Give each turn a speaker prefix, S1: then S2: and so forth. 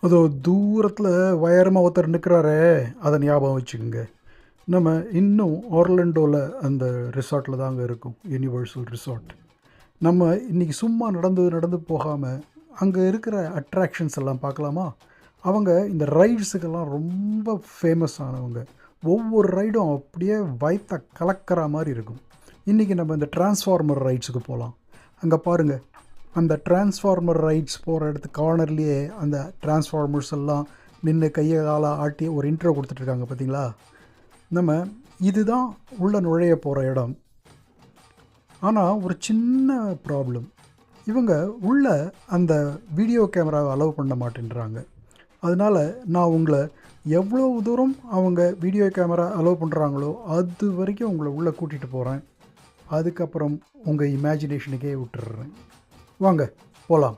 S1: அதோ தூரத்தில் உயரமா ஒருத்தர் நிற்கிறாரே, அதை ஞாபகம் வச்சுக்கோங்க. நம்ம இன்னும் ஆர்லண்டோவில் அந்த ரிசார்ட்டில் தாங்க இருக்கோம், யூனிவர்சல் ரிசார்ட். நம்ம இன்றைக்கி சும்மா நடந்து நடந்து போகாமல் அங்கே இருக்கிற அட்ராக்ஷன்ஸ் எல்லாம் பார்க்கலாமா? அவங்க இந்த ரைட்ஸுக்கெல்லாம் ரொம்ப ஃபேமஸ் ஆனவங்க. ஒவ்வொரு ரைடும் அப்படியே வயிற்ற கலக்கிற மாதிரி இருக்கும். இன்றைக்கி நம்ம இந்த டிரான்ஸ்ஃபார்மர் ரைட்ஸுக்கு போகலாம். அங்கே பாருங்கள், அந்த டிரான்ஸ்ஃபார்மர் ரைட்ஸ் போகிற இடத்து கார்னர்லேயே அந்த டிரான்ஸ்ஃபார்மர்ஸ் எல்லாம் நின்று கையை காலை ஆட்டி ஒரு இன்ட்ரோ கொடுத்துட்ருக்காங்க பார்த்தீங்களா? நம்ம இதுதான் உள்ளே நுழைய போகிற இடம். ஆனால் ஒரு சின்ன ப்ராப்ளம், இவங்க உள்ள அந்த வீடியோ கேமராவை அலோவ் பண்ண மாட்டேன்றாங்க. அதனால் நான் உங்களை எவ்வளோ தூரம் அவங்க வீடியோ கேமரா அலோவ் பண்ணுறாங்களோ அது வரைக்கும் உங்களை உள்ளே கூட்டிகிட்டு போகிறேன். அதுக்கப்புறம் உங்கள் இமேஜினேஷனுக்கே விட்டுடுறேன். வாங்க போகலாம்.